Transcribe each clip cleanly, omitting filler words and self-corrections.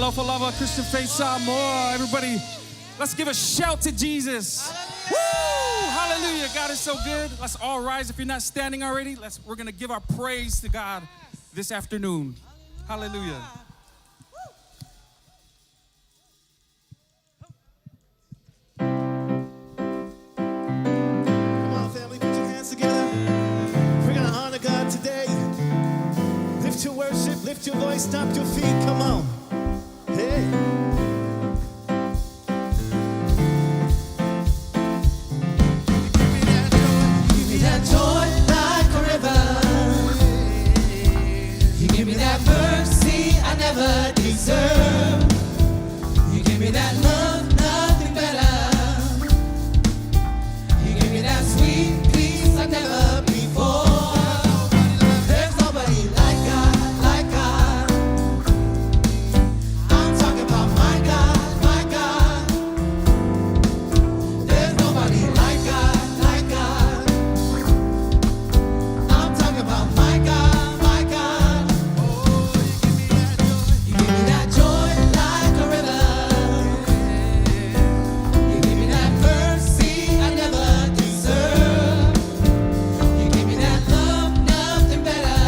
Love Christian Faith Samoa. Everybody, let's give a shout to Jesus. Woo! Hallelujah. God is so good. Let's all rise. If you're not standing already, we're going to give our praise to God this afternoon. Hallelujah. Come on, family, put your hands together. We're going to honor God today. Lift your worship, lift your voice, stomp your feet. Come on. Hey. Give me that joy like a river. You give me that mercy I never deserve. You give me that love, nothing better. You give me that sweet peace like never before. There's nobody like God, like God. I'm talking about my God, my God. There's nobody like God, like God. I'm talking about my God, my God. You give me that joy like a river. You give me that mercy I never deserve. You give me that love, nothing better.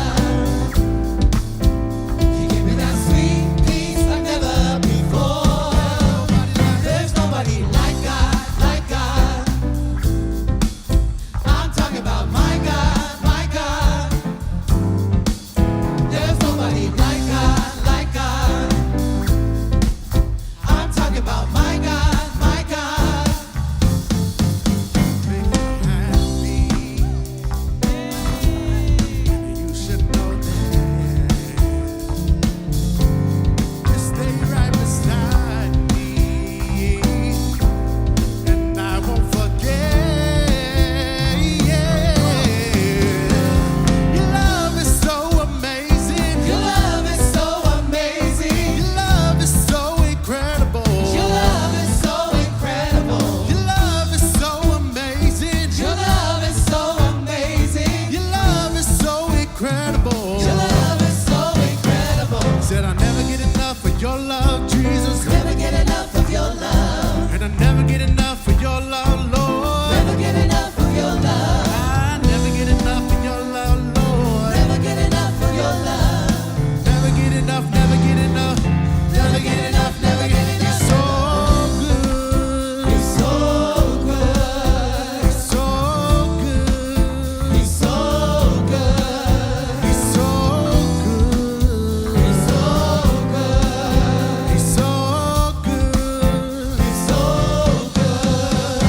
You give me that sweet peace like never before. There's nobody like God, like God. I'm talking about my God, my God. There's nobody like God, like God. I'm talking about my God, my God. You should know that. Just stay right beside me, and I won't forget. Your love is so amazing. Your love is so amazing. Your love is so incredible. Your love is so incredible. Your love is so amazing. Your love is so amazing. Your love is so incredible. Your love is so incredible. Said I never get enough of your love, Jesus. Never get enough of your love. And I never get enough of your love, Lord. Never get enough of your love. I never get enough of your love, Lord. Never get enough of your love. Never get enough, never get enough. Never get enough, never get enough. So good. He's so good. So good. He's so good. He's so good. He's so good. He's so good. He's so good.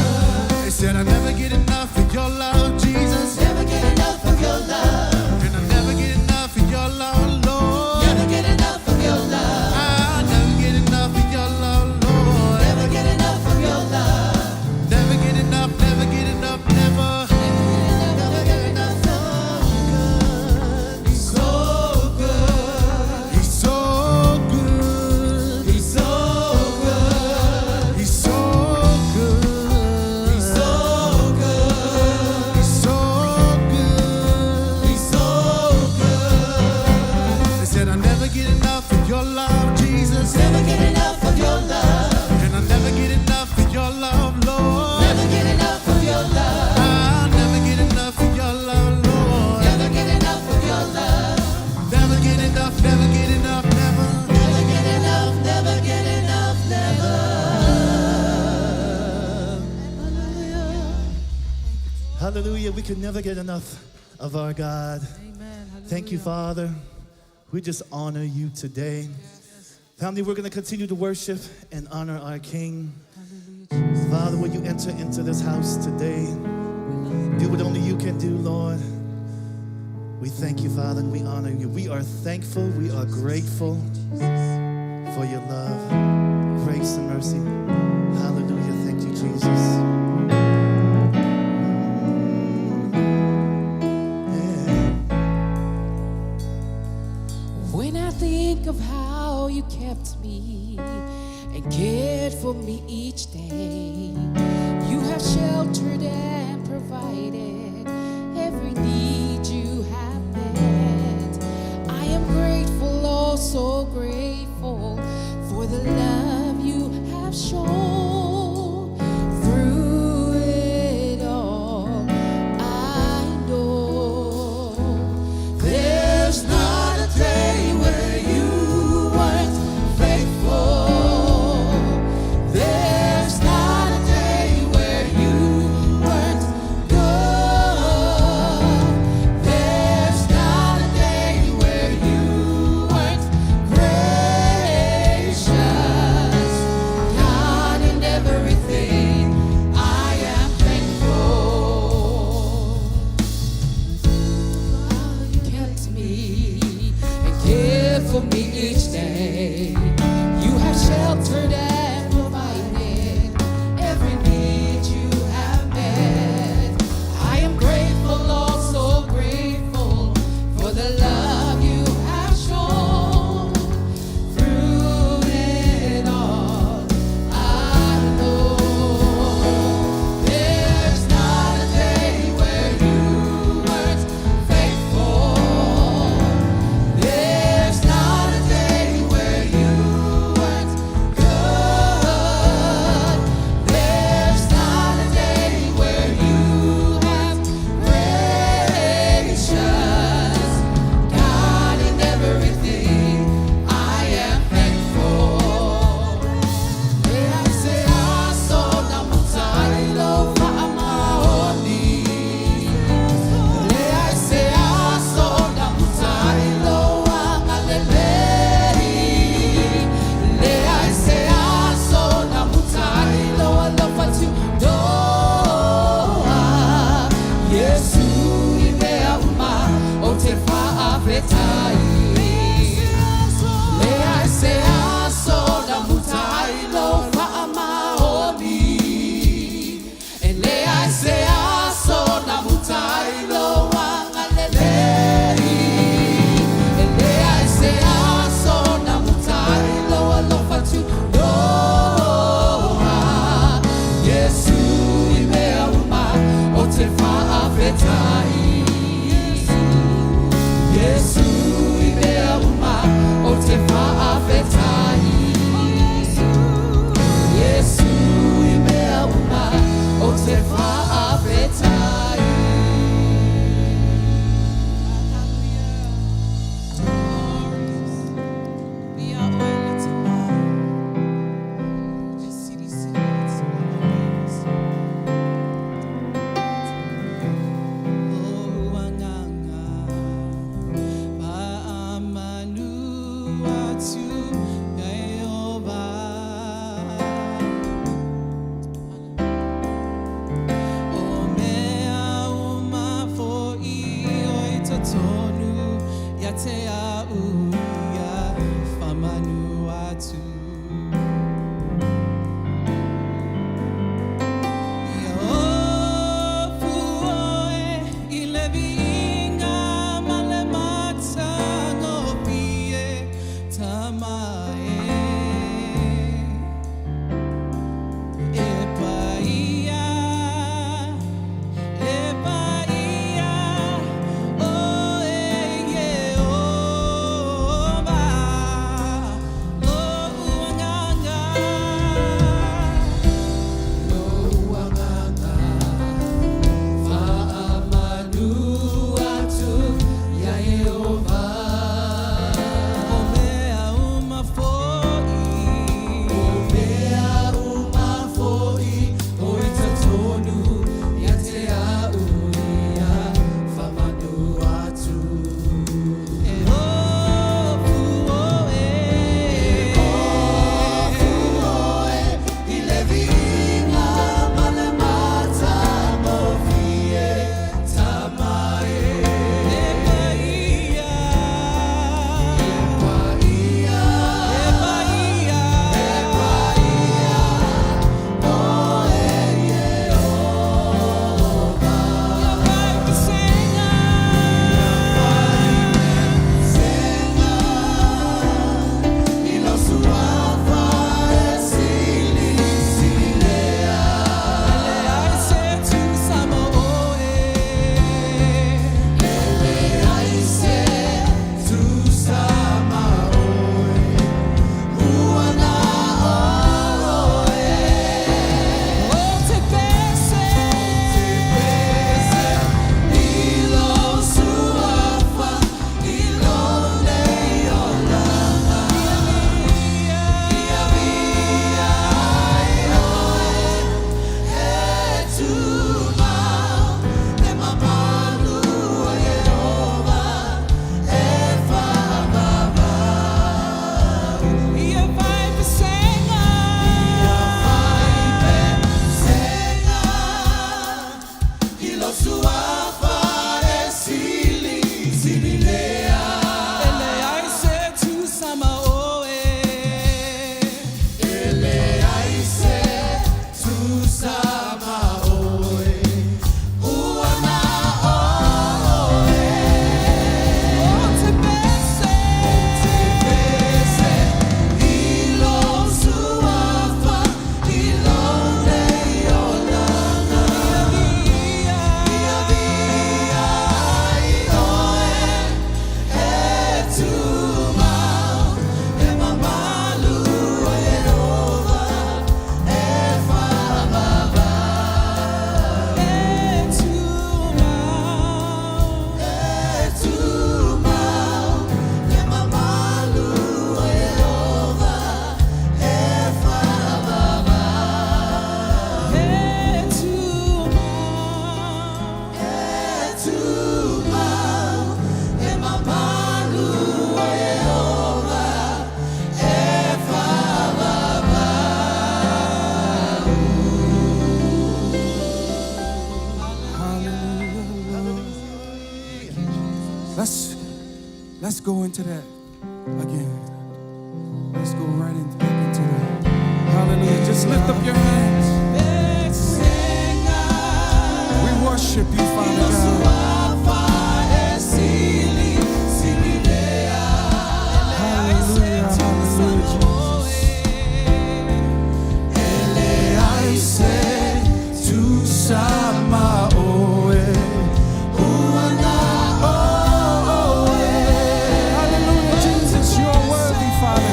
They said I never get enough of your love, Jesus. Never get enough of your love. And I never get enough of your love, Lord. Never get enough of your love. I never get enough of your love, Lord. Never get enough of your love. Never get enough, never get enough, never. Never get enough. So good. He's so good. He's so good. He's so good. He's so good. He's so good. He's so good. He's so good. They said I never get enough of your love, Jesus. Never get enough of your love. And I never get enough of your love, Lord. Never get enough of your love. I never get enough of your love, Lord. Never get enough of your love. Never get enough, never get enough, never. Never get enough, never get enough, never. Hallelujah. We can never get enough of our God. Thank you, Father. We just honor you today. Family, we're going to continue to worship and honor our King. Father, will you enter into this house today? Do what only you can do, Lord. We thank you, Father, and we honor you. We are thankful, we are grateful for your love, grace, and mercy. Hallelujah. Thank you, Jesus. When I think of how you kept me and cared for me each day, you have sheltered and provided every need you have met. I am grateful, oh so grateful for Let's go into that again. Let's go right back into that. Hallelujah. Just lift up your hands. We worship you, Father God. Hallelujah, hallelujah, Jesus. Hallelujah, Jesus, you are worthy, Father.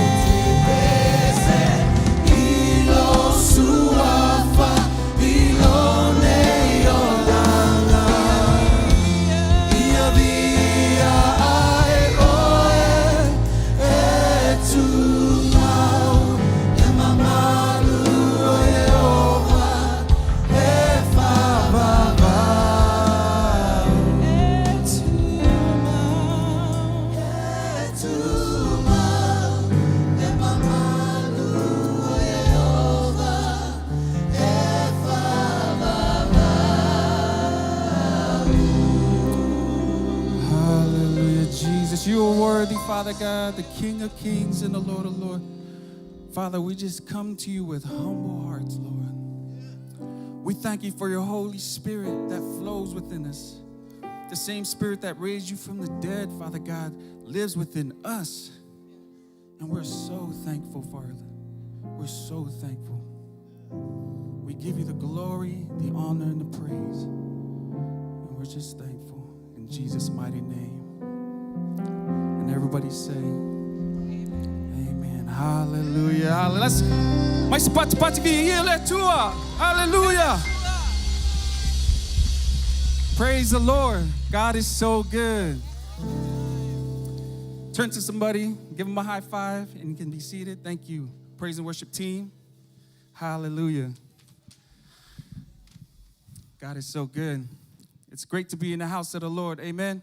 You are worthy, Father God, the King of Kings and the Lord of Lords. Father, we just come to you with humble hearts, Lord. We thank you for your Holy Spirit that flows within us. The same Spirit that raised you from the dead, Father God, lives within us. And we're so thankful, Father. We're so thankful. We give you the glory, the honor, and the praise. And we're just thankful. In Jesus' mighty name. And everybody say, Amen. Hallelujah. Let's, mais pode vir a tua. Hallelujah. Praise the Lord. God is so good. Turn to somebody, give them a high five, and you can be seated. Thank you, praise and worship team. Hallelujah. God is so good. It's great to be in the house of the Lord. Amen.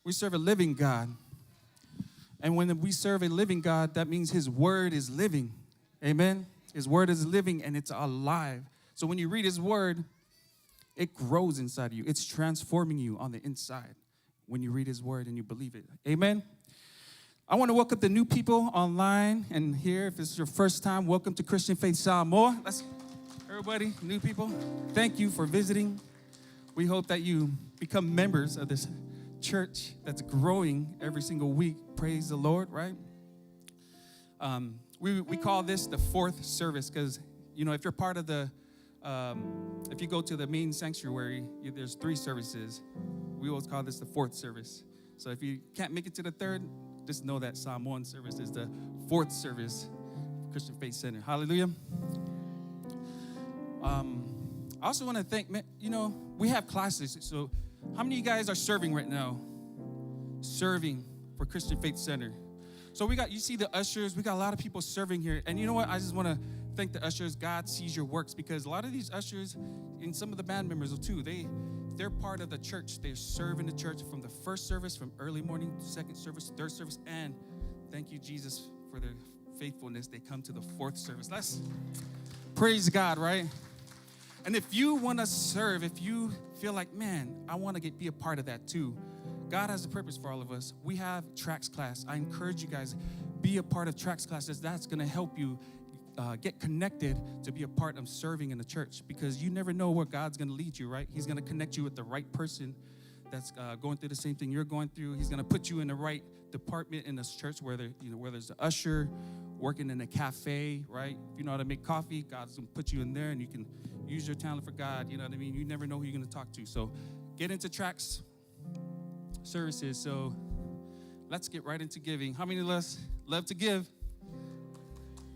We serve a living God. And when we serve a living God, that means his word is living. Amen. His word is living and it's alive. So when you read his word, it grows inside of you. It's transforming you on the inside when you read his word and you believe it. Amen. I want to welcome the new people online and here. If this is your first time, welcome to Christian Faith Samoa. Everybody, new people, thank you for visiting. We hope that you become members of this church that's growing every single week. Praise the Lord, right? We call this the fourth service because, you know, if you're part of the, if you go to the main sanctuary, there's 3 services. We always call this the fourth service. So if you can't make it to the third, just know that Samoan service is the fourth service, Christian Faith Center. Hallelujah. I also want to thank, you know, we have classes. So how many of you guys are serving right now? Serving for Christian Faith Center. So you see the ushers, we got a lot of people serving here. And you know what? I just want to thank the ushers. God sees your works because a lot of these ushers and some of the band members too, they're part of the church. They're serving the church from the first service, from early morning, second service, third service. And thank you, Jesus, for their faithfulness. They come to the fourth service. Let's praise God, right? And if you want to serve, if you feel like, man, I want to be a part of that too, God has a purpose for all of us. We have tracks class. I encourage you guys, be a part of tracks classes. That's going to help you get connected to be a part of serving in the church because you never know where God's going to lead you, right? He's going to connect you with the right person that's going through the same thing you're going through. He's going to put you in the right department in this church, whether there's an usher, working in a cafe, right? If you know how to make coffee, God's going to put you in there and you can use your talent for God. You know what I mean? You never know who you're going to talk to. So get into tracks services. So let's get right into giving. How many of us love to give?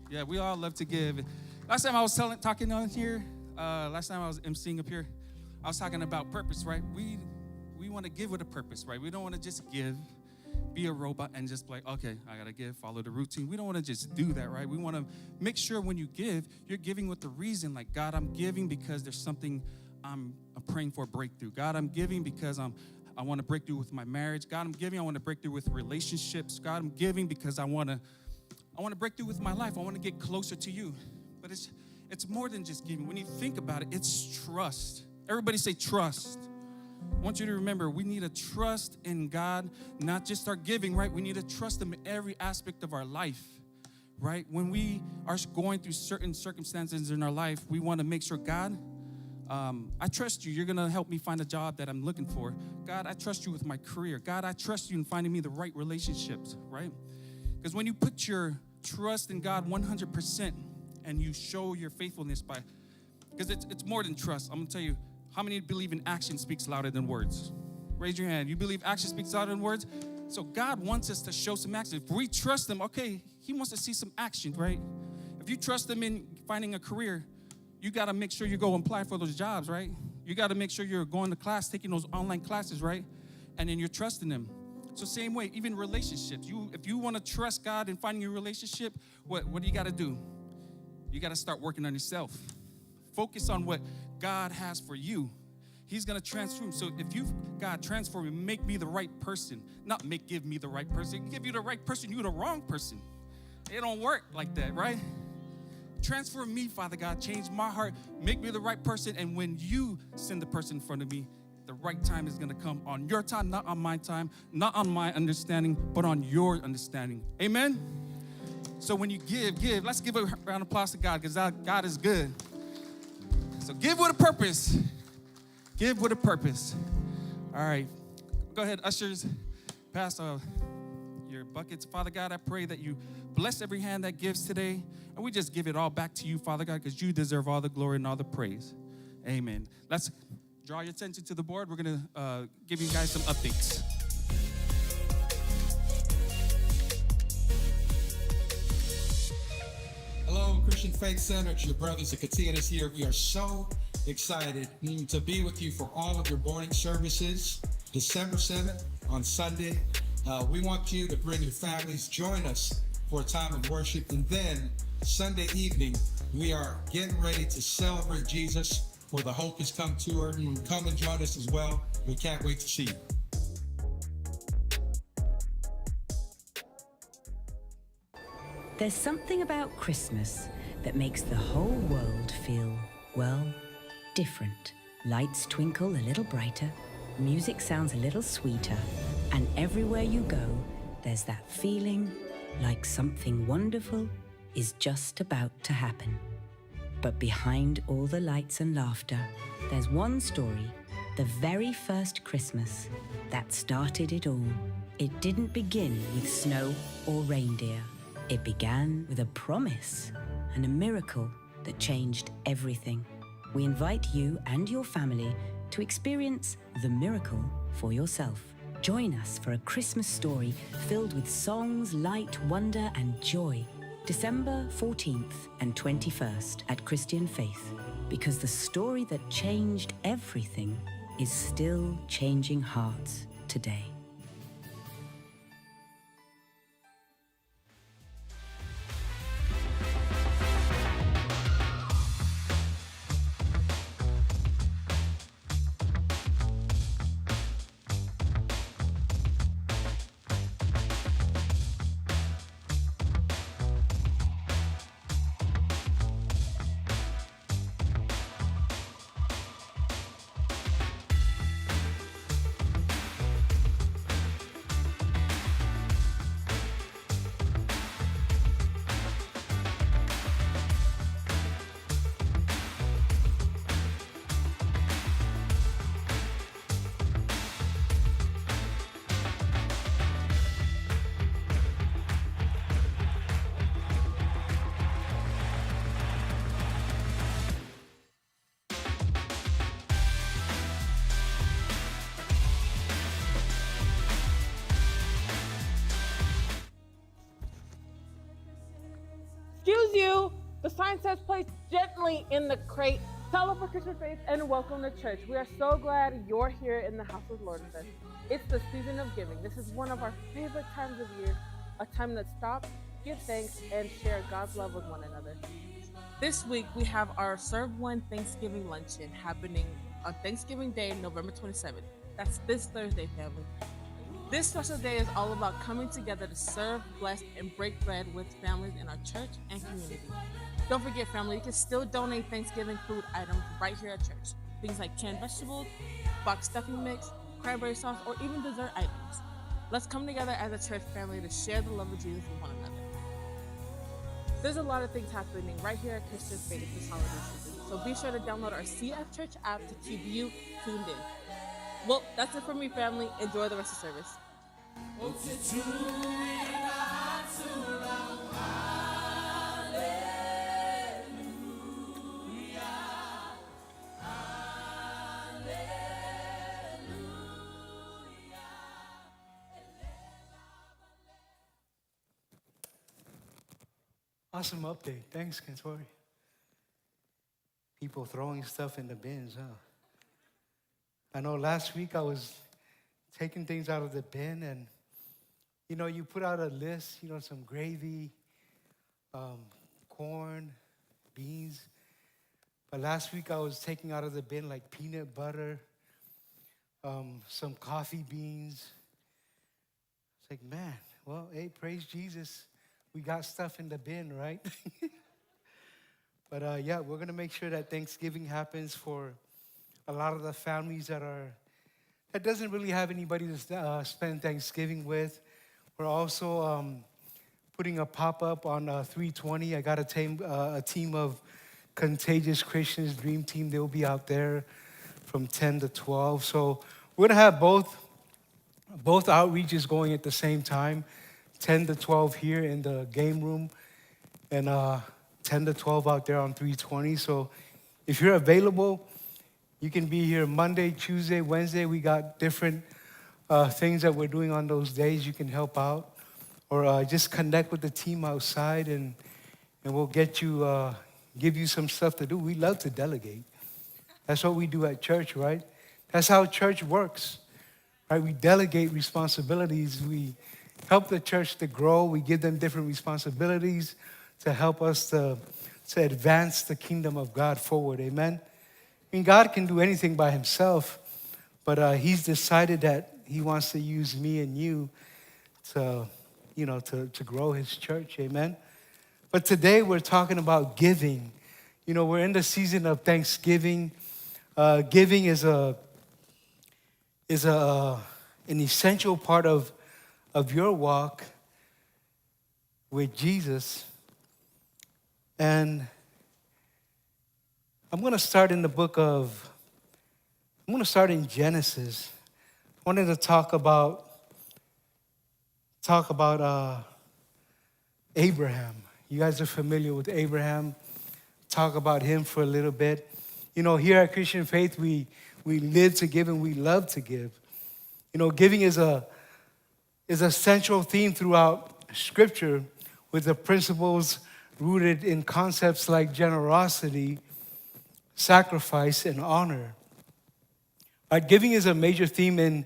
Yeah, we all love to give. Last time I was talking on here, last time I was emceeing up here, I was talking about purpose, right? We want to give with a purpose, right? We don't want to just give, be a robot and just be like, okay, I got to give, follow the routine. We don't want to just do that, right? We want to make sure when you give, you're giving with the reason, like, God, I'm giving because there's something I'm praying for a breakthrough. God, I'm giving because I want to break through with my marriage. God, I'm giving, I want to break through with relationships. God, I'm giving because I want to break through with my life. I want to get closer to you. But it's more than just giving. When you think about it, it's trust. Everybody say trust. I want you to remember, we need to trust in God, not just our giving, right? We need to trust Him in every aspect of our life, right? When we are going through certain circumstances in our life, we want to make sure, God, I trust you. You're going to help me find a job that I'm looking for. God, I trust you with my career. God, I trust you in finding me the right relationships, right? Because when you put your trust in God 100% and you show your faithfulness by, because it's more than trust. I'm going to tell you, how many believe in action speaks louder than words? Raise your hand. You believe action speaks louder than words? So God wants us to show some action. If we trust Him, okay, He wants to see some action, right? If you trust Him in finding a career, you got to make sure you go and apply for those jobs, right? You got to make sure you're going to class, taking those online classes, right? And then you're trusting Him. So same way, even relationships. If you want to trust God in finding your relationship, what do you got to do? You got to start working on yourself. Focus on what God has for you. He's going to transform. So if God transform me, make me the right person, not give me the right person. Give you the right person, you're the wrong person. It don't work like that, right? Transform me, Father God. Change my heart. Make me the right person. And when you send the person in front of me, the right time is going to come on your time, not on my time, not on my understanding, but on your understanding. Amen? So when you give. Let's give a round of applause to God, because God is good. So give with a purpose. Give with a purpose. All right. Go ahead, ushers. Pass your buckets. Father God, I pray that you bless every hand that gives today. And we just give it all back to you, Father God, because you deserve all the glory and all the praise. Amen. Let's draw your attention to the board. We're going to give you guys some updates. Hello, Christian Faith Center. It's your brothers and Katianas here. We are so excited to be with you for all of your morning services. December 7th on Sunday. We want you to bring your families. Join us for a time of worship. And then Sunday evening, we are getting ready to celebrate Jesus for the Hope Has Come tour. Come and join us as well. We can't wait to see you. There's something about Christmas that makes the whole world feel, well, different. Lights twinkle a little brighter, music sounds a little sweeter, and everywhere you go, there's that feeling like something wonderful is just about to happen. But behind all the lights and laughter, there's one story, the very first Christmas, that started it all. It didn't begin with snow or reindeer. It began with a promise and a miracle that changed everything. We invite you and your family to experience the miracle for yourself. Join us for a Christmas story filled with songs, light, wonder, and joy. December 14th and 21st at Christian Faith, because the story that changed everything is still changing hearts today. Excuse you. The sign says place gently in the crate. Celebrate Christian Faith and welcome to church. We are so glad you're here in the house of the Lord with us. It's the season of giving. This is one of our favorite times of year, a time to stop, give thanks, and share God's love with one another. This week, we have our Serve One Thanksgiving Luncheon happening on Thanksgiving Day, November 27th. That's this Thursday, family. This special day is all about coming together to serve, bless, and break bread with families in our church and community. Don't forget, family, you can still donate Thanksgiving food items right here at church. things like canned vegetables, boxed stuffing mix, cranberry sauce, or even dessert items. Let's come together as a church family to share the love of Jesus with one another. There's a lot of things happening right here at Christian Faith this holiday season, so be sure to download our CF Church app to keep you tuned in. Well, that's it for me, family. Enjoy the rest of the service. Awesome update. Thanks, Kentori. People throwing stuff in the bins, huh? I know last week I was taking things out of the bin and, you put out a list, some gravy, corn, beans. But last week I was taking out of the bin like peanut butter, some coffee beans. It's like, man, well, hey, praise Jesus. We got stuff in the bin, right? But yeah, we're going to make sure that Thanksgiving happens for a lot of the families that doesn't really have anybody to spend Thanksgiving with. We're also putting a pop-up on 320. I got a team of Contagious Christians, Dream Team. They'll be out there from 10 to 12. So we're going to have both outreaches going at the same time. 10 to 12 here in the game room, and 10 to 12 out there on 320. So if you're available, you can be here Monday, Tuesday, Wednesday. We got different things that we're doing on those days. You can help out, or just connect with the team outside, and we'll get you, give you some stuff to do. We love to delegate. That's what we do at church, right? That's how church works, right? We delegate responsibilities. We help the church to grow. We give them different responsibilities to help us to advance the kingdom of God forward. Amen? I mean, God can do anything by himself, but he's decided that he wants to use me and you to grow his church. Amen? But today we're talking about giving. We're in the season of Thanksgiving. Giving is an essential part of your walk with Jesus. And I'm going to start in Genesis. I wanted to talk about Abraham. You guys are familiar with Abraham. Talk about him for a little bit. Here at Christian Faith, we live to give and we love to give. Giving is a central theme throughout Scripture, with the principles rooted in concepts like generosity, sacrifice, and honor. Giving is a major theme in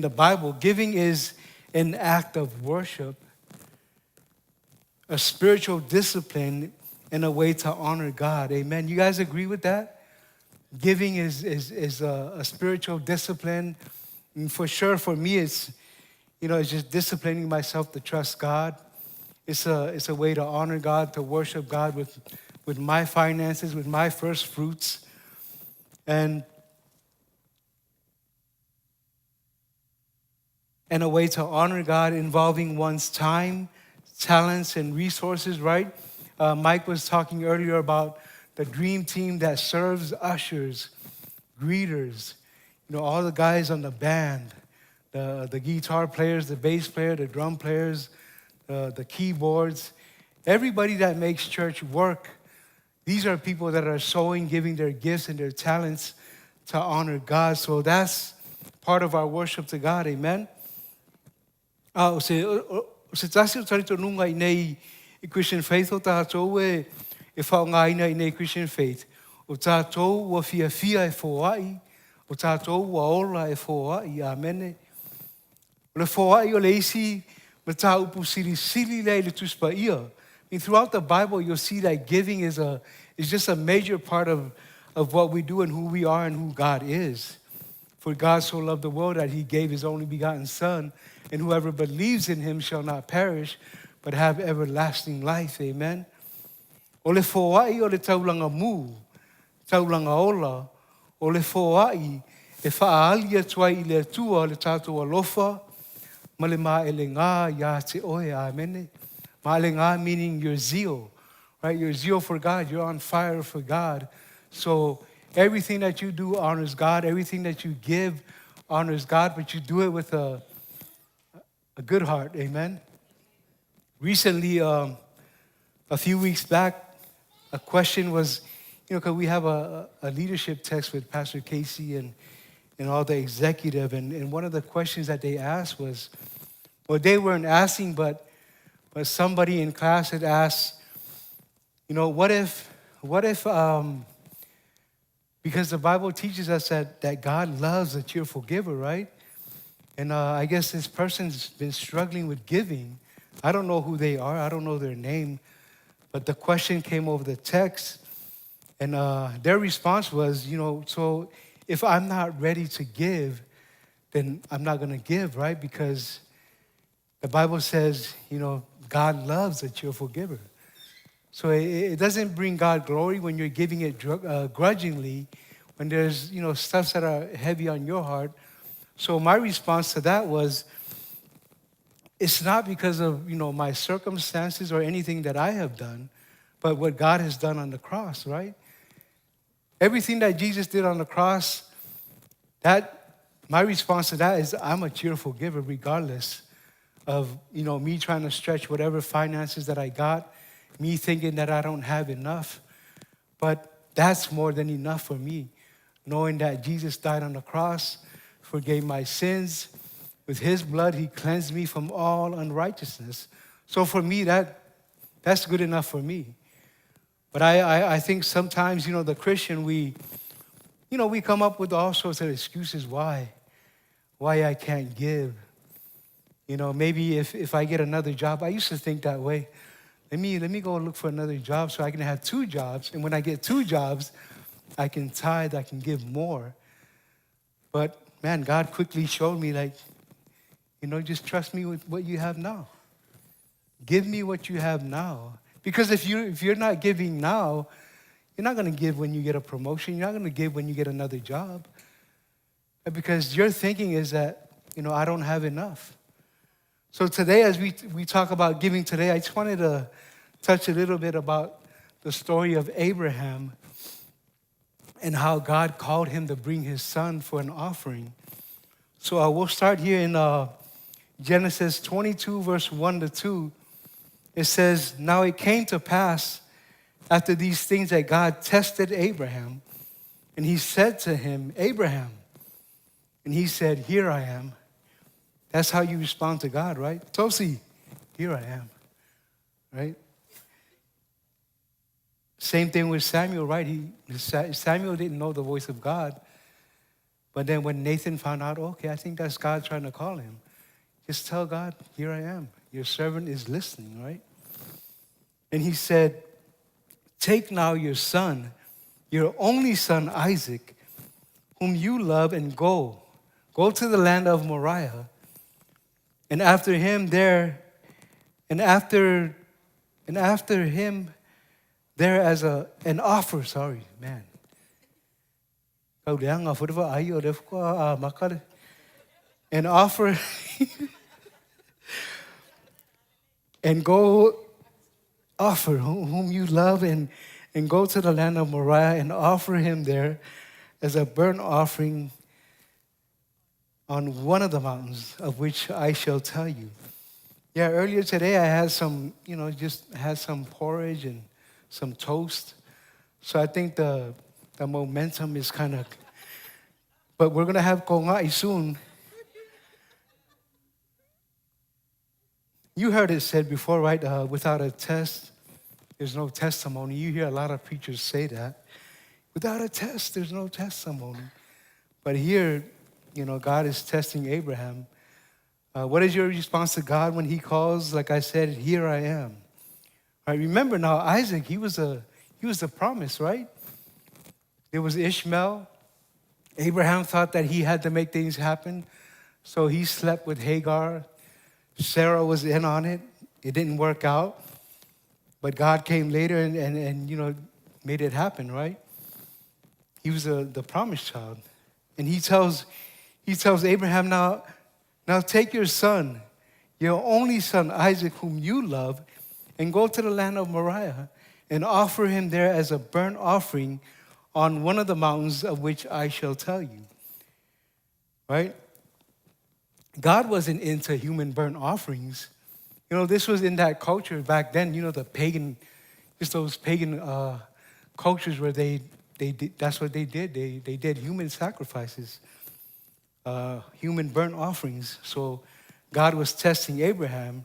the Bible. Giving is an act of worship, a spiritual discipline, and a way to honor God. Amen. You guys agree with that? Giving is a spiritual discipline. And for sure, for me, it's just disciplining myself to trust God. It's a way to honor God, to worship God with my finances, with my first fruits. And a way to honor God involving one's time, talents, and resources, right? Mike was talking earlier about the dream team that serves ushers, greeters, all the guys on the band, the guitar players, the bass player, the drum players, the keyboards, everybody that makes church work. These are people that are sowing, giving their gifts and their talents to honor God. So that's part of our worship to God. Amen. Se tasi o tari tonunga i nei I Christian Faith o tātou e whaongaina i nei Christian Faith. O tātou ua fia e Foa'i, o tātou ua ola e Foa'i. Amene. O le Foa'i o le isi ma tā upu sili le tuspa ia. I mean, throughout the Bible, you'll see that giving is just a major part of what we do and who we are and who God is. For God so loved the world that he gave his only begotten Son, and whoever believes in him shall not perish, but have everlasting life. Amen. O le Foa'i o le taulanga mu, taulanga ola, o le foa'i e whaali atua I le atua le tātou alofa ma le ma'elenga ia te oe amene. Ma'elenga meaning your zeal, right? Your zeal for God. You're on fire for God. So everything that you do honors God. Everything that you give honors God, but you do it with a good heart. Amen. Recently, a few weeks back, a question was, because we have a leadership text with Pastor Casey and all the executive, and one of the questions that they asked was, well, they weren't asking, but somebody in class had asked, what if, because the Bible teaches us that God loves a cheerful giver, right? And I guess this person's been struggling with giving. I don't know who they are. I don't know their name. But the question came over the text, and their response was, so if I'm not ready to give, then I'm not going to give, right? Because the Bible says, God loves a cheerful giver. So it doesn't bring God glory when you're giving it grudgingly, when there's, stuff that are heavy on your heart. So my response to that was, it's not because of, my circumstances or anything that I have done, but what God has done on the cross, right? Everything that Jesus did on the cross, my response to that is I'm a cheerful giver regardless of, me trying to stretch whatever finances that I got, me thinking that I don't have enough. But that's more than enough for me, knowing that Jesus died on the cross, forgave my sins. With his blood, he cleansed me from all unrighteousness. So for me, that's good enough for me. But I think sometimes, the Christian, we come up with all sorts of excuses why I can't give. Maybe if I get another job, I used to think that way. Let me go look for another job so I can have 2 jobs. And when I get 2 jobs, I can tithe, I can give more. But man, God quickly showed me just trust me with what you have now. Give me what you have now. Because if you're not giving now, you're not going to give when you get a promotion. You're not going to give when you get another job. Because your thinking is that, I don't have enough. So today, as we talk about giving today, I just wanted to touch a little bit about the story of Abraham and how God called him to bring his son for an offering. So we'll start here in Genesis 22, verse 1-2. It says, now it came to pass after these things that God tested Abraham, and he said to him, Abraham. And he said, here I am. That's how you respond to God, right? Tosi, here I am, right? Same thing with Samuel, right? Samuel didn't know the voice of God. But then when Nathan found out, okay, I think that's God trying to call him. Just tell God, here I am. Your servant is listening, right? And he said, take now your son, your only son Isaac, whom you love, and go. Go to the land of Moriah. And after him there as an offer, an offer, and go offer whom you love, and go to the land of Moriah and offer him there as a burnt offering on one of the mountains of which I shall tell you. Yeah, earlier today I had some, just had some porridge and some toast. So I think the momentum is kind of, but we're going to have kongai soon. You heard it said before, right? Without a test, there's no testimony. You hear a lot of preachers say that. Without a test, there's no testimony. But here, God is testing Abraham. What is your response to God when he calls? Like I said, here I am. All right, remember now, Isaac, he was the promise, right? There was Ishmael. Abraham thought that he had to make things happen. So he slept with Hagar. Sarah was in on it. It didn't work out. But God came later and made it happen, right? He was the promised child. And he tells Abraham, now take your son, your only son, Isaac, whom you love, and go to the land of Moriah and offer him there as a burnt offering on one of the mountains of which I shall tell you. Right? God wasn't into human burnt offerings. You know, this was in that culture back then, you know, the pagan, just those pagan cultures where they did, that's what they did. They did human sacrifices, human burnt offerings. So God was testing Abraham.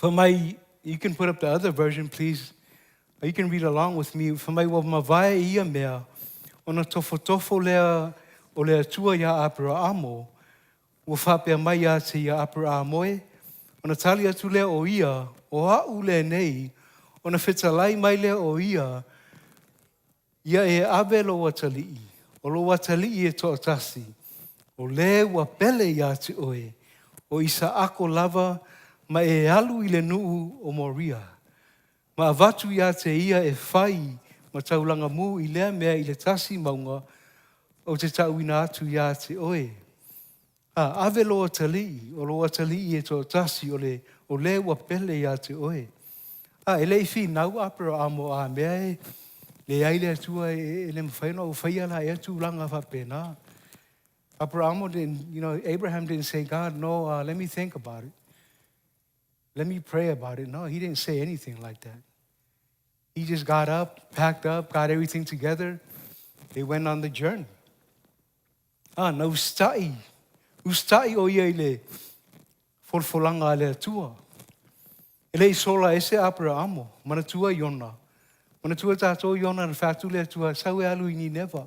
You can put up the other version, please. You can read along with me. For my wa mavae ia mea, ona tofo lea o lea tua ia Abrahamo, wa whapea mai ia te ia Abrahamoe, ona tali atu lea o ia, o au lea nei, ona whetalai mai lea o ia e awe lo watali'i, o lo watali'i e to'atasi, o le wa pele ia te oe, o isa ako lava ma e alu i le nuu o Moria. Ma avatu ia te ia e whai ma taulanga mu i lea mea i le tasi maunga o te tauina atu ia te oe. Ave loa tali'i, o loa tali'i e tō tasi o le wa pele ia te oe. E lei fi nau apero amo a mea e le aile atua e le mwhaino o whaia la e atu langa whapena. Abraham didn't, you know, Abraham didn't say, God, no, let me think about it. Let me pray about it. No, he didn't say anything like that. He just got up, packed up, got everything together. They went on the journey. Na ustai o ia ile forfolanga le atua. Ele sola ese Abrahamo, manatua Iona. Manatua tato Iona na fatu le atua, sawe alu ini neva.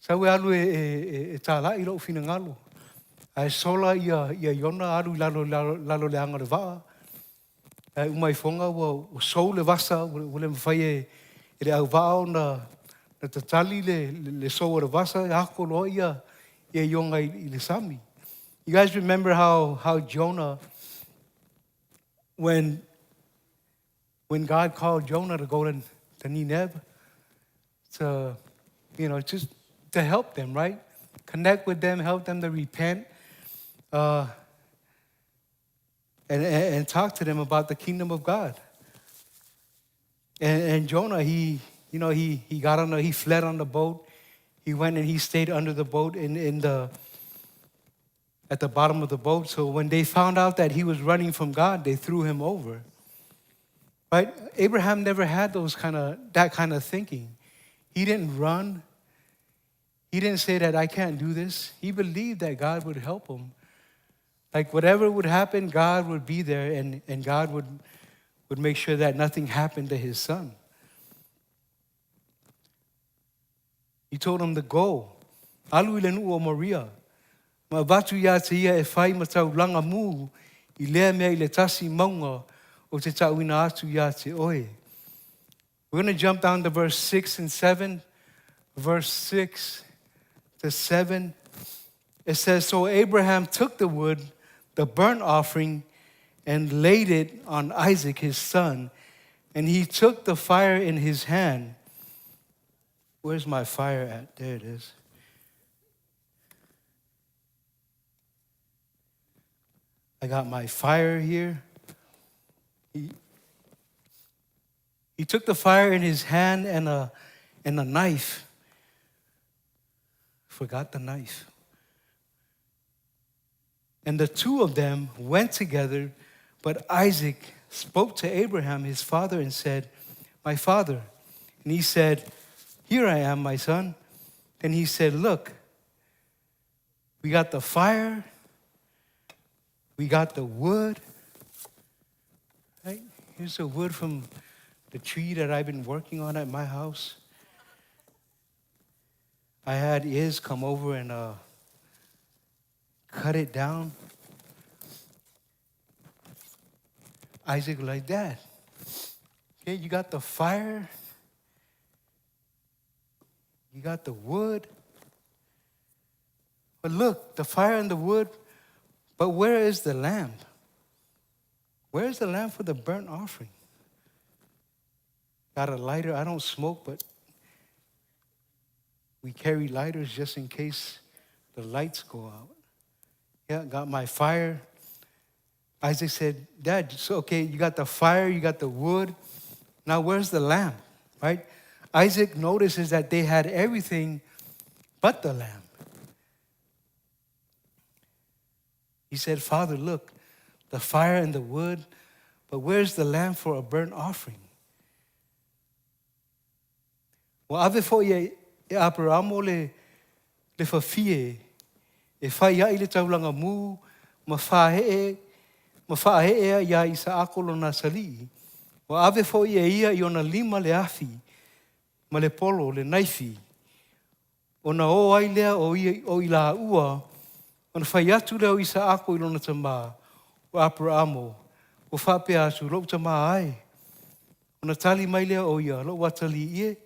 Sawe alu e tala i lo fina ngalo. Ai sola ia Iona alu lalo le anga le vaa. Umai fonga o sou le vasa, o le mwhai e le au vao na tatali le sou o le vasa, e ako lo ia Ionga i le sami. You guys remember how Jonah, when God called Jonah to go to Nineveh, to, you know, just to help them, right? Connect with them, help them to repent, and talk to them about the kingdom of God. And Jonah, he fled on the boat. He went and he stayed under the boat at the bottom of the boat. So when they found out that he was running from God, they threw him over. Right? Abraham never had that kind of thinking. He didn't run. He didn't say that I can't do this. He believed that God would help him. Like whatever would happen, God would be there and God would make sure that nothing happened to his son. He told him to go. Alu ile nu o Maria. Ma vatu ia te ia e whai matau langa mu I lea mea I le tasi maunga o te tauina atu ia te oe. We're going to jump down to verse 6 and 7. Verse 6 to 7. It says, so Abraham took the wood, the burnt offering, and laid it on Isaac his son. And he took the fire in his hand. Where's my fire at? There it is. I got my fire here. He took the fire in his hand and a knife. Forgot the knife. And the two of them went together, but Isaac spoke to Abraham, his father, and said, my father. And he said, here I am, my son. And he said, look, we got the fire, we got the wood. Right? Here's the wood from the tree that I've been working on at my house. I had Iz come over and cut it down. Isaac like that. Okay, you got the fire. You got the wood. But look, the fire and the wood, but where is the lamb? Where is the lamb for the burnt offering? Got a lighter. I don't smoke, but We carry lighters just in case the lights go out. Yeah, got my fire. Isaac said, Dad, so okay, you got the fire, you got the wood. Now where's the lamb, right? Isaac notices that they had everything but the lamb. He said, Father, look, the fire and the wood, but where's the lamb for a burnt offering? Wa ave fo e Abrahamo le whawhie, e whai ai le taulanga mū, ma whahee ia i sa akolo na sali. Wa ave fo ia i ona lima le afi, ma le polo le naifi. Ona o ai lea o i la ua, ona whai atu leo i sa ako i lona tamā, o Abrahamo, o whapea atu, lo tamā ai. Ona tali mai lea o ia, lo watali ie,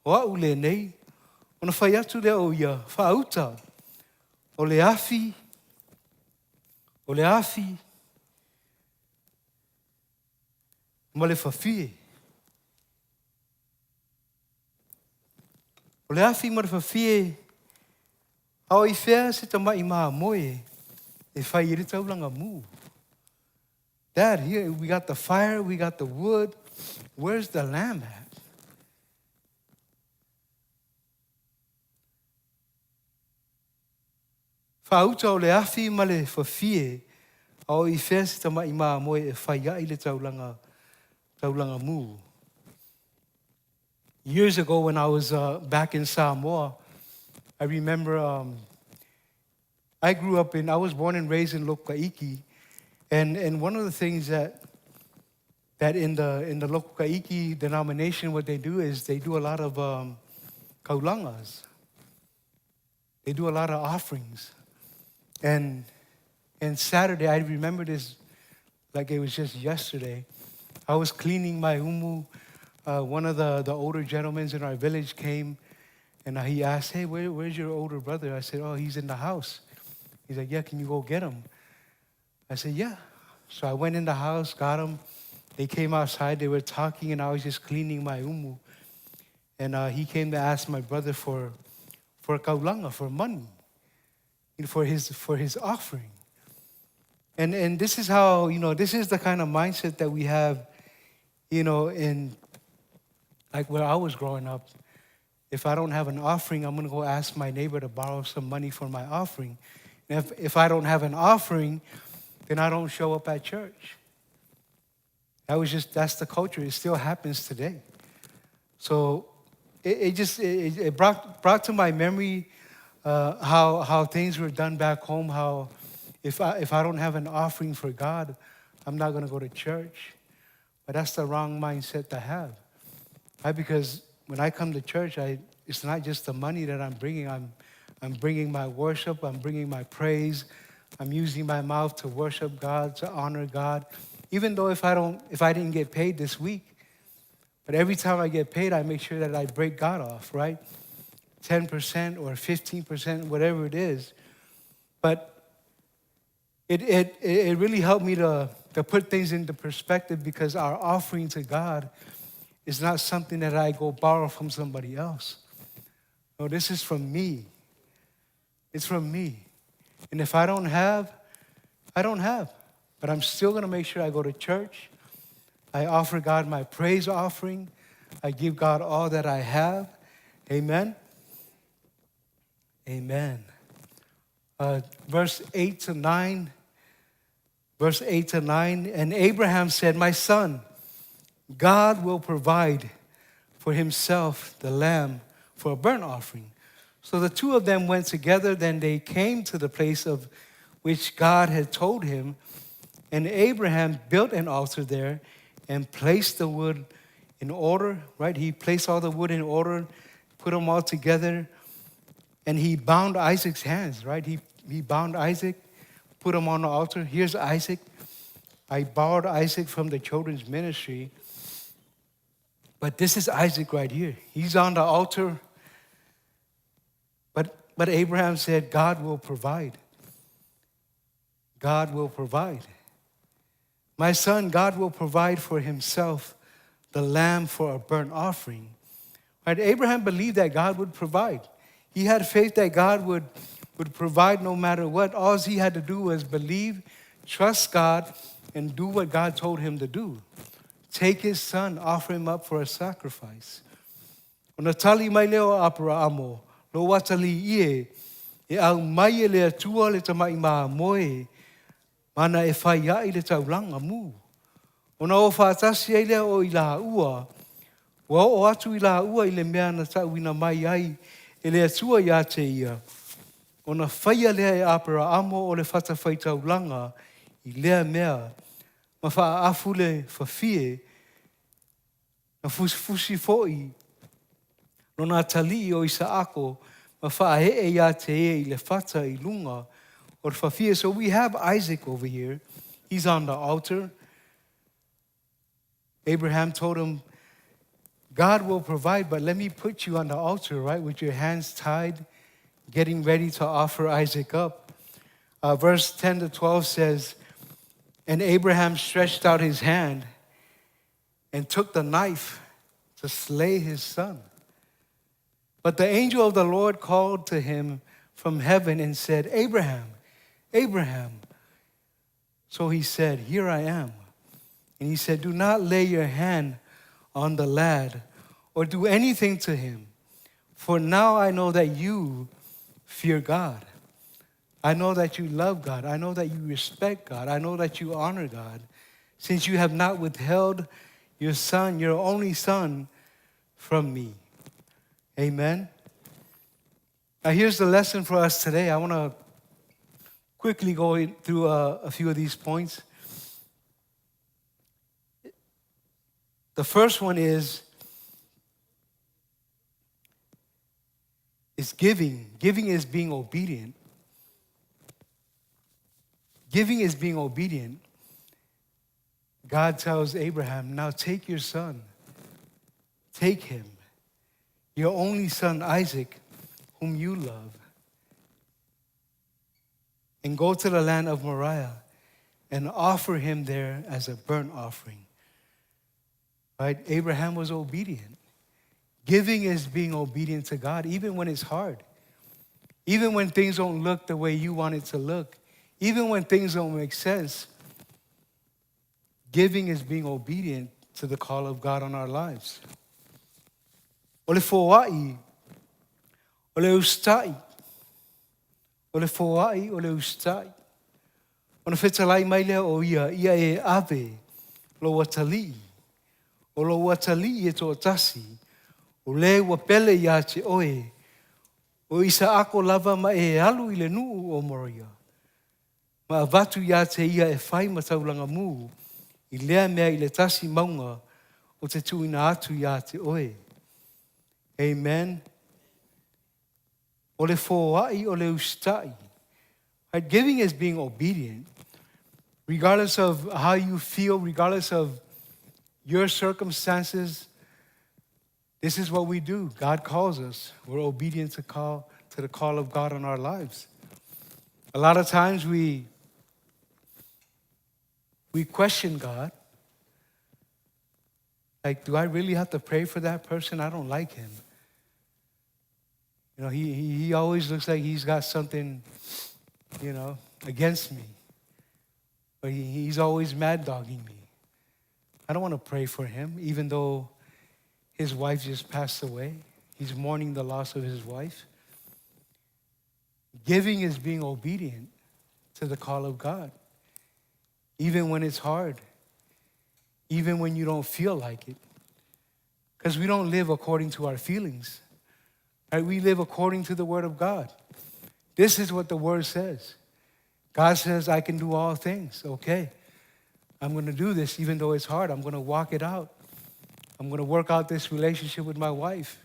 o au le nei, ona whai atu lea o ia, whaauta, o le afi, ma le whawhie. O le afi ma le whawhie, ao I whea se tamai maa moe, e whai iri taulanga mū. Dad, here we got the fire, we got the wood. Where's the lamb at? Whauta o le afi ma le whawhie, ao I whea se tamai maa moe, e whai ai le taulanga mū. Years ago when I was back in Samoa, I remember I was born and raised in Lokaiki, and one of the things that in the Lokaiki denomination, what they do is they do a lot of kaulangas. They do a lot of offerings. And Saturday, I remember this like it was just yesterday. I was cleaning my umu. One of the older gentlemen in our village came, and he asked, hey, where's your older brother? I said, oh, he's in the house. He's like, yeah, can you go get him? I said, yeah. So I went in the house, got him. They came outside, they were talking, and I was just cleaning my umu. And he came to ask my brother for kaulanga, for money, for his offering. And this is how, this is the kind of mindset that we have, in like where I was growing up. If I don't have an offering, I'm going to go ask my neighbor to borrow some money for my offering. And if I don't have an offering, then I don't show up at church. That's the culture. It still happens today. So it brought to my memory how things were done back home, how if I don't have an offering for God, I'm not going to go to church. But that's the wrong mindset to have. Right? Because when I come to church, it's not just the money that I'm bringing. I'm bringing my worship. I'm bringing my praise. I'm using my mouth to worship God, to honor God. Even though if I didn't get paid this week, but every time I get paid, I make sure that I break God off, right? 10% or 15%, whatever it is. But it really helped me to put things into perspective, because our offering to God is not something that I go borrow from somebody else. No, this is from me. It's from me. And if I don't have, I don't have. But I'm still going to make sure I go to church. I offer God my praise offering. I give God all that I have. Amen. Amen. Verse 8 to 9. And Abraham said, my son, God will provide for himself the lamb for a burnt offering. So the two of them went together. Then they came to the place of which God had told him. And Abraham built an altar there and placed the wood in order, right? He placed all the wood in order, put them all together, and he bound Isaac's hands, right? He bound Isaac, put him on the altar. Here's Isaac. I borrowed Isaac from the children's ministry. But this is Isaac right here. He's on the altar. But Abraham said, God will provide. God will provide. My son, God will provide for himself the lamb for a burnt offering. Right? Abraham believed that God would provide. He had faith that God would provide no matter what. All he had to do was believe, trust God, and do what God told him to do. Take his son, offer him up for a sacrifice. O na tali mai leo Abrahamo, lo watali ie, e au mai le atua le tamai maa moe, mana e whai ai le tauranga mu. O na o whātasi ai lea o i la ua, wa o atu i la ua i le mea na tauina mai ai, e le atua ia te ia. O na whaia lea e Abrahamo o le whatawhai tauranga, i lea mea, ma wha afu le whawhie, na fusi fo'i, no nā tali o Isaako, ma wha he ia te e i le whata i lunga, o le whawhie. So we have Isaac over here. He's on the altar. Abraham told him, God will provide, but let me put you on the altar, right, with your hands tied, getting ready to offer Isaac up. Verse 10 to 12 says, and Abraham stretched out his hand and took the knife to slay his son. But the angel of the Lord called to him from heaven and said, Abraham, Abraham. So he said, here I am. And he said, do not lay your hand on the lad or do anything to him. For now I know that you fear God. I know that you love God. I know that you respect God. I know that you honor God, since you have not withheld your son, your only son, from me. Amen. Now here's the lesson for us today. I want to quickly go through a few of these points. The first one is giving. Giving is being obedient. Giving is being obedient. God tells Abraham, now take your son. Take him, your only son Isaac, whom you love, and go to the land of Moriah and offer him there as a burnt offering. Right? Abraham was obedient. Giving is being obedient to God, even when it's hard. Even when things don't look the way you want it to look. Even when things don't make sense. Giving is being obedient to the call of God on our lives. Ole Foa'i, ole ustai. Ole Foa'i, ole ustai. Ona whetalai mai lea o ia e ave, lo watali. O lo watali e tō tasi. O le wapele ia te oe. O Isaako lava ma e alu i le nuu o Moria. Ma avatu ia te ia e whai mataulanga mū. I lea mea i le tasi maunga o te tuina atu ia te oe. Amen. O le Foa'i, o le ustai. Right? Giving is being obedient. Regardless of how you feel, regardless of your circumstances, this is what we do. God calls us. We're obedient to the call of God on our lives. A lot of times we question God. Like, do I really have to pray for that person? I don't like him. You know, he always looks like he's got something, against me. But he's always mad dogging me. I don't want to pray for him, even though his wife just passed away. He's mourning the loss of his wife. Giving is being obedient to the call of God. Even when it's hard. Even when you don't feel like it. Because we don't live according to our feelings. Right? We live according to the Word of God. This is what the Word says. God says, I can do all things. Okay. I'm going to do this even though it's hard. I'm going to walk it out. I'm going to work out this relationship with my wife.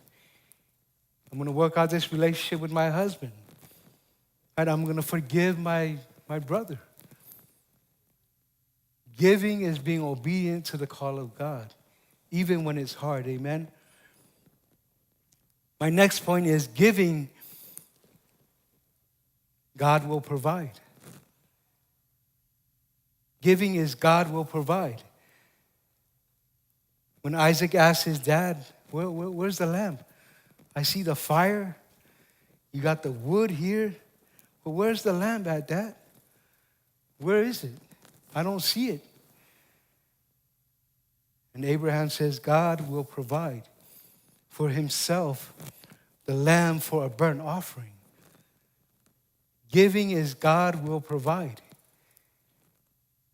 I'm going to work out this relationship with my husband. And I'm going to forgive my brother. Giving is being obedient to the call of God, even when it's hard. Amen. My next point is giving, God will provide. Giving is God will provide. When Isaac asked his dad, where's the lamb? I see the fire. You got the wood here. But where's the lamb at, Dad? Where is it? I don't see it. And Abraham says, God will provide for himself the lamb for a burnt offering. Giving is God will provide.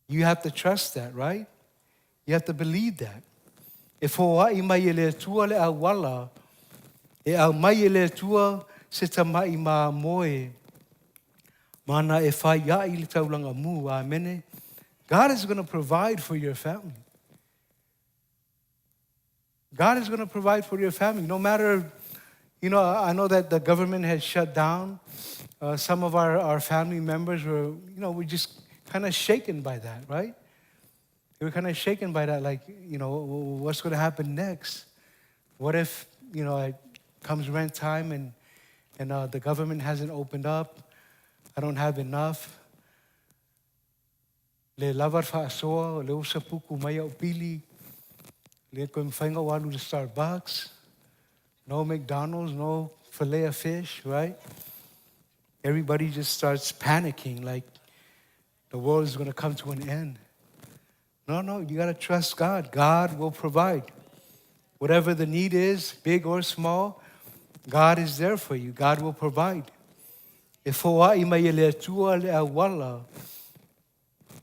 You have to trust that, right? You have to believe that. E Foa'i mai ele tua le awala, e au mai ele tua se tamai ma moe, mana e whaiai le taulanga mu, amen. God is going to provide for your family. God is going to provide for your family. No matter, I know that the government has shut down. Some of our family members were, we're just kind of shaken by that, right? They were kind of shaken by that, like, what's going to happen next? What if, it comes rent time and the government hasn't opened up? I don't have enough. Le lavar fa'asoa, le usapuku maya upili. Le koe mwhainga walu to Starbucks. No McDonald's, no filet of fish, right? Everybody just starts panicking like the world is going to come to an end. No, you got to trust God. God will provide. Whatever the need is, big or small, God is there for you. God will provide. E Foa'i mai ele atua le awala,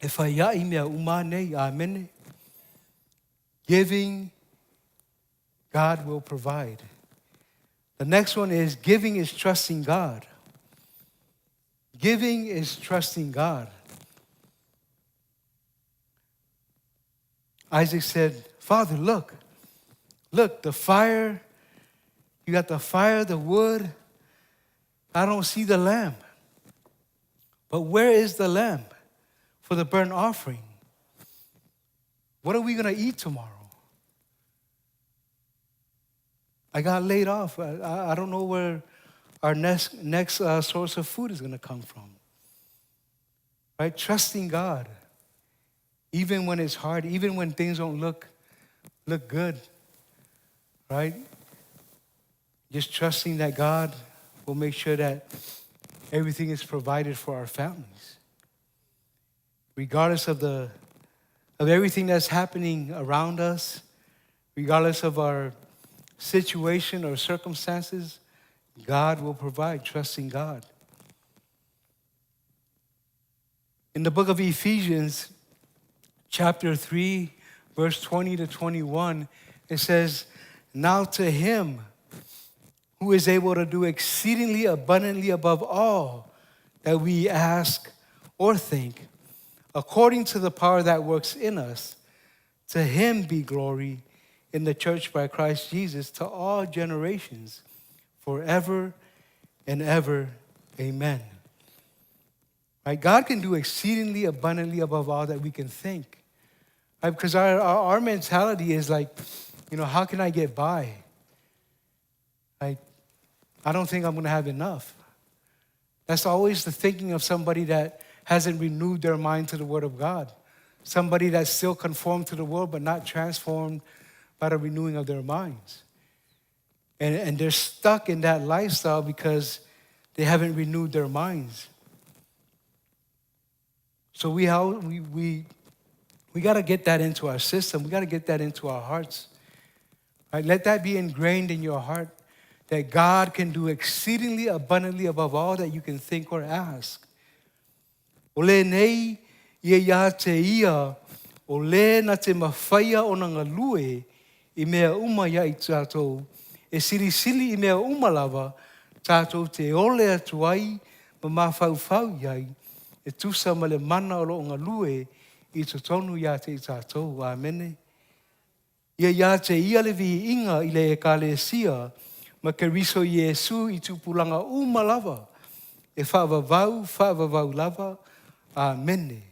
e whaiai mea umane, amen. Giving, God will provide. The next one is giving is trusting God. Giving is trusting God. Isaac said, Father, look, the fire, you got the fire, the wood. I don't see the lamb. But where is the lamb for the burnt offering? What are we going to eat tomorrow? I got laid off. I don't know where our next source of food is going to come from. Right? Trusting God. Even when it's hard, even when things don't look good. Right? Just trusting that God will make sure that everything is provided for our families. Regardless of everything that's happening around us, regardless of our situation or circumstances, God will provide, trusting God. In the book of Ephesians, chapter 3, verse 20 to 21, it says, now to him who is able to do exceedingly abundantly above all that we ask or think, according to the power that works in us, to him be glory in the church by Christ Jesus to all generations, forever and ever. Amen. Right? God can do exceedingly abundantly above all that we can think. Right? Because our mentality is like, how can I get by? Like, I don't think I'm going to have enough. That's always the thinking of somebody that hasn't renewed their mind to the Word of God. Somebody that's still conformed to the world but not transformed by the renewing of their minds. And they're stuck in that lifestyle because they haven't renewed their minds. So we got to get that into our system. We got to get that into our hearts. Right? Let that be ingrained in your heart that God can do exceedingly abundantly above all that you can think or ask. Ole nei ia te ia, ole na te mawhaia o na ngalue, I mea uma ia I tātou. E sili I mea uma lava, tātou te ole atu ai, ma mawhau iai, e tusa ma le mana o lo ngalue, I te tonu ia te I tātou. Amene. Ia te ia le vi inga I le ekalesia, ma ke riso Iesu I tupulanga uma lava, e whaavavau lava. Amen.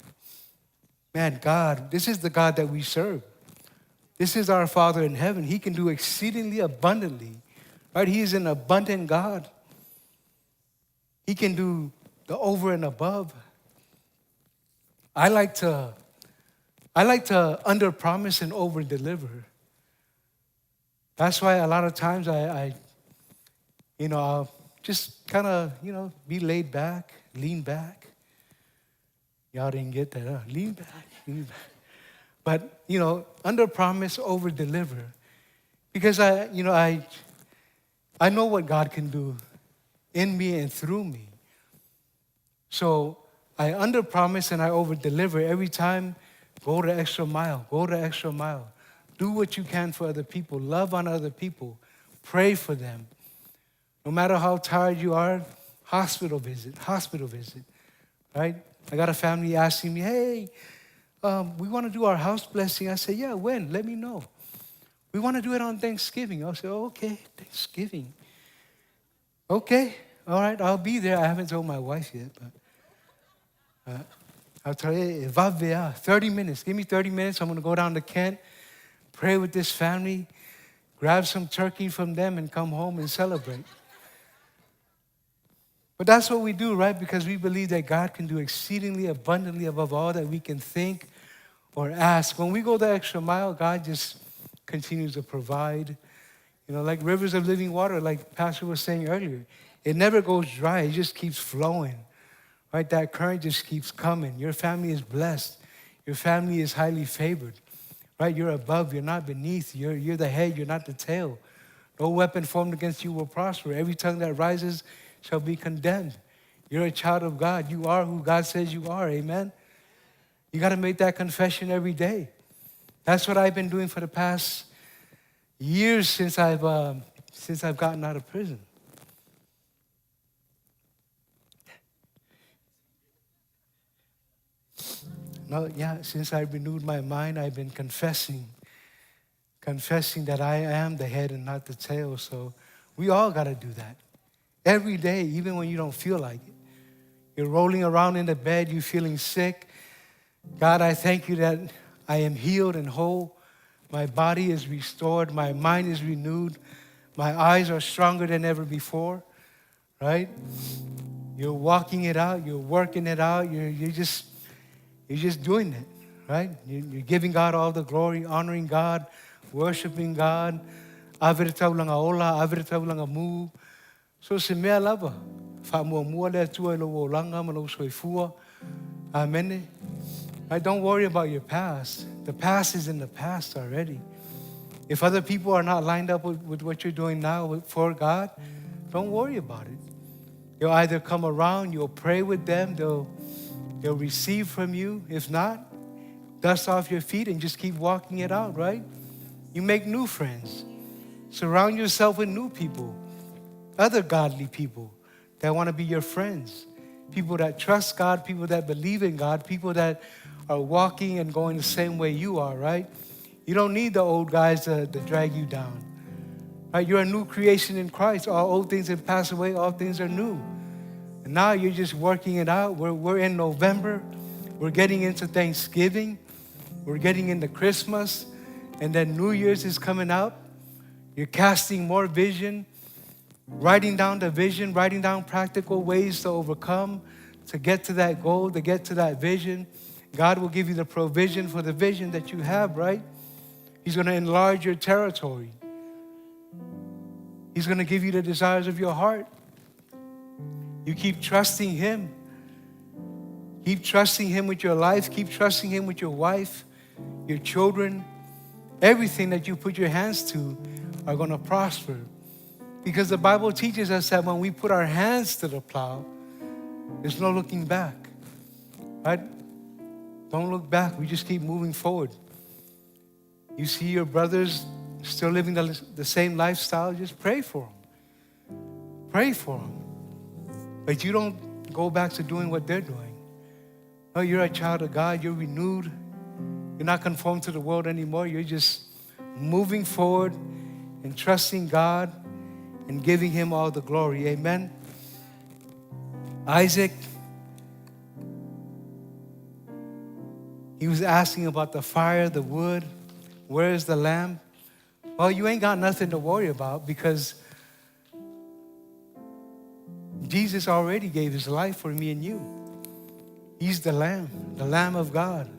Man, God, this is the God that we serve. This is our Father in heaven. He can do exceedingly abundantly. Right? He is an abundant God. He can do the over and above. I like to under promise and over deliver. That's why a lot of times I'll just kind of, be laid back, lean back. Y'all didn't get that, huh? Lean back, lean back. But, under promise, over deliver. Because I know what God can do in me and through me. So I under promise and I over deliver every time. Go the extra mile, go the extra mile. Do what you can for other people. Love on other people. Pray for them. No matter how tired you are, hospital visit, right? I got a family asking me, hey, we want to do our house blessing. I said, yeah, when? Let me know. We want to do it on Thanksgiving. I said, oh, okay, Thanksgiving. Okay, all right, I'll be there. I haven't told my wife yet, but I'll tell you, 30 minutes. Give me 30 minutes. I'm going to go down to Kent, pray with this family, grab some turkey from them, and come home and celebrate. But that's what we do, right? Because we believe that God can do exceedingly abundantly above all that we can think or ask. When we go the extra mile, God just continues to provide. Like rivers of living water, like Pastor was saying earlier. It never goes dry. It just keeps flowing, right? That current just keeps coming. Your family is blessed. Your family is highly favored, right? You're above. You're not beneath. You're the head. You're not the tail. No weapon formed against you will prosper. Every tongue that rises shall be condemned. You're a child of God. You are who God says you are. Amen? You got to make that confession every day. That's what I've been doing for the past years since I've gotten out of prison. Since I renewed my mind, I've been confessing that I am the head and not the tail. So we all got to do that. Every day, even when you don't feel like it. You're rolling around in the bed, you're feeling sick. God, I thank you that I am healed and whole. My body is restored. My mind is renewed. My eyes are stronger than ever before, right? You're walking it out. You're working it out. You're just doing it, right? You're giving God all the glory, honoring God, worshiping God. Averitaw lang aola, averitaw lang amu. So se mea lava, fa mua le tua lo wolanga malo soifua. Amen. Right? Don't worry about your past. The past is in the past already. If other people are not lined up with what you're doing now for God, don't worry about it. You'll either come around, you'll pray with them, they'll receive from you. If not, dust off your feet and just keep walking it out, right? You make new friends. Surround yourself with new people, other godly people that want to be your friends, people that trust God, people that believe in God, people that are walking and going the same way you are, right? You don't need the old guys to drag you down, right? You're a new creation in Christ. All old things have passed away, all things are new. And now you're just working it out. We're in November. We're getting into Thanksgiving. We're getting into Christmas. And then New Year's is coming up. You're casting more vision, writing down the vision, writing down practical ways to overcome, to get to that goal, to get to that vision. God will give you the provision for the vision that you have, right? He's going to enlarge your territory. He's going to give you the desires of your heart. You keep trusting Him. Keep trusting Him with your life. Keep trusting Him with your wife, your children. Everything that you put your hands to are going to prosper. Because the Bible teaches us that when we put our hands to the plow, there's no looking back, right? Don't look back. We just keep moving forward. You see your brothers still living the same lifestyle, just pray for them. Pray for them. But you don't go back to doing what they're doing. No, you're a child of God. You're renewed. You're not conformed to the world anymore. You're just moving forward and trusting God and giving Him all the glory. Amen. Isaac, he was asking about the fire, the wood. Where is the lamb? Well, you ain't got nothing to worry about because Jesus already gave His life for me and you. He's the Lamb of God.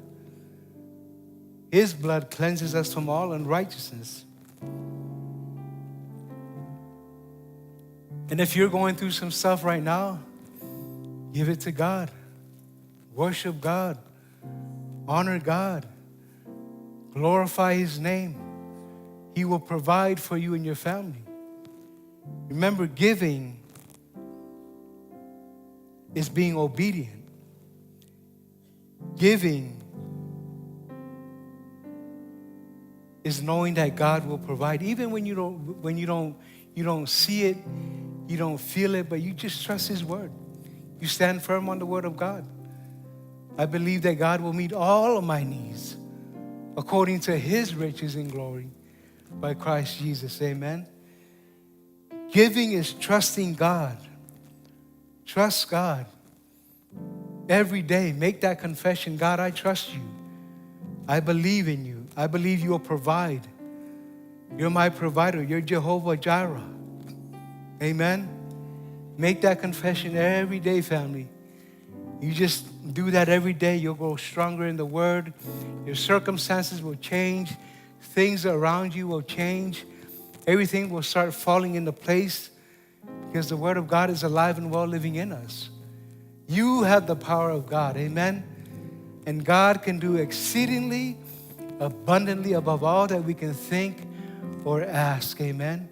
His blood cleanses us from all unrighteousness. And if you're going through some stuff right now, give it to God. Worship God. Honor God. Glorify His name. He will provide for you and your family. Remember, giving is being obedient. Giving is knowing that God will provide, even when you don't see it, you don't feel it, but you just trust His word. You stand firm on the word of God. I believe that God will meet all of my needs according to His riches and glory by Christ Jesus. Amen. Giving is trusting God. Trust God. Every day, make that confession. God, I trust you. I believe in you. I believe you will provide. You're my provider. You're Jehovah Jireh. Amen. Make that confession every day, family. You just do that every day. You'll grow stronger in the word. Your circumstances will change. Things around you will change. Everything will start falling into place because the word of God is alive and well living in us. You have the power of God. Amen. And God can do exceedingly abundantly above all that we can think or ask. Amen.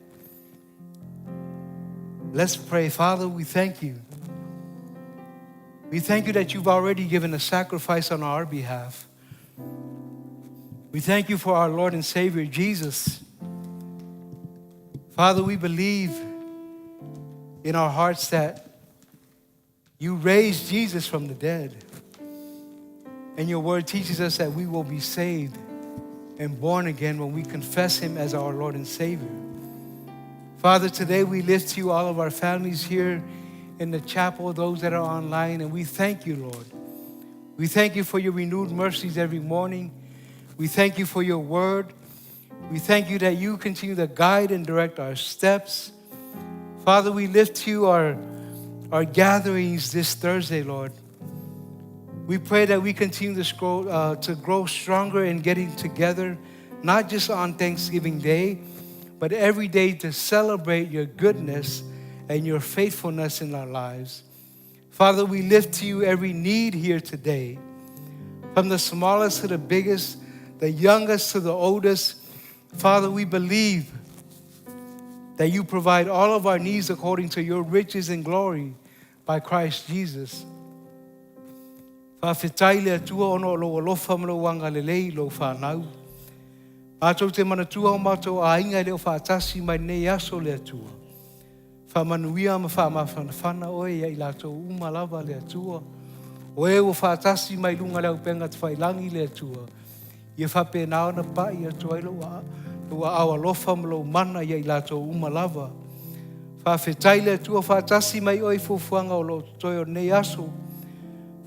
Let's pray. Father, we thank you. We thank you that you've already given a sacrifice on our behalf. We thank you for our Lord and Savior, Jesus. Father, we believe in our hearts that you raised Jesus from the dead. And your word teaches us that we will be saved and born again when we confess Him as our Lord and Savior. Father, today we lift to you all of our families here in the chapel, those that are online, and we thank you, Lord. We thank you for your renewed mercies every morning. We thank you for your word. We thank you that you continue to guide and direct our steps. Father, we lift to you our gatherings this Thursday, Lord. We pray that we continue to grow stronger in getting together, not just on Thanksgiving Day, but every day to celebrate your goodness and your faithfulness in our lives. Father, we lift to you every need here today, from the smallest to the biggest, the youngest to the oldest. Father, we believe that you provide all of our needs according to your riches and glory by Christ Jesus. Whawhetai tua ono lo alofa mlo wanga lelei lo whanau. Atou te manatua o mātou a inga leo whaatasi mai nei aso le atua. Whamanuia ma whamawhanawhana oe ia I lātou umalava le atua. O e o whaatasi mai lunga leo penga te whailangi le atua. Ia whape nao na pa ia tua ilo awa lofa mlo mana ia I lātou umalava. Whawhetai le atua whaatasi mai oe fufuanga o lo toi o nei aso.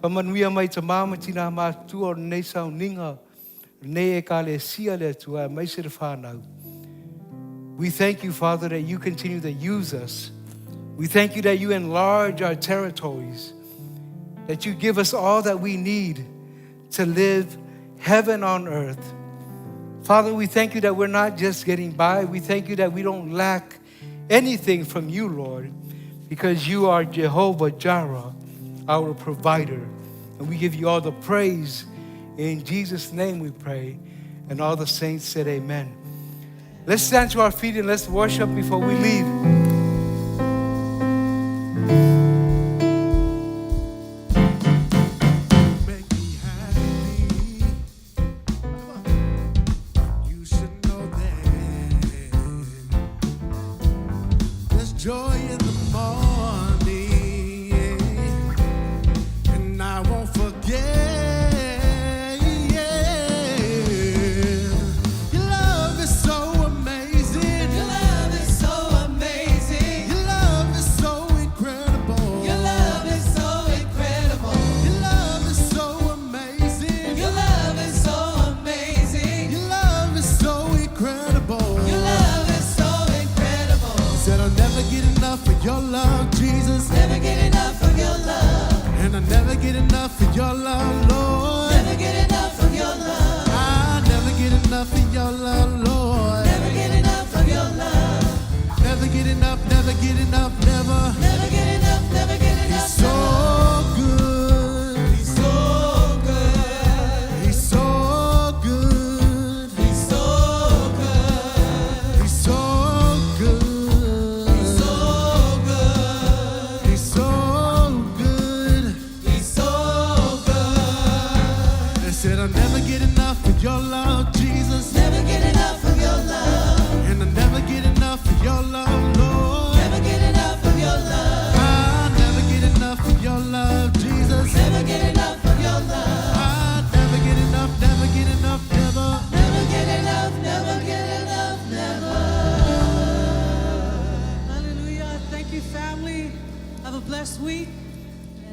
Whamanuia mai ta māma tina mātua o nei sauninga, nei e ka le sia le atua, mai se whanau. We thank you, Father, that you continue to use us. We thank you that you enlarge our territories, that you give us all that we need to live heaven on earth. Father, we thank you that we're not just getting by. We thank you that we don't lack anything from you, Lord, because you are Jehovah Jireh, our provider. And we give you all the praise. In Jesus' name we pray. And all the saints said amen. Let's stand to our feet and let's worship before we leave. Joy in the morning, and I won't forget. Your love is so amazing. Your love is so amazing.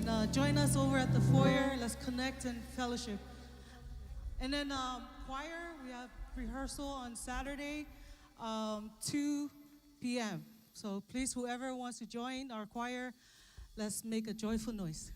And join us over at the foyer. Let's connect and fellowship. And then choir, we have rehearsal on Saturday, 2 p.m. So please, whoever wants to join our choir, let's make a joyful noise.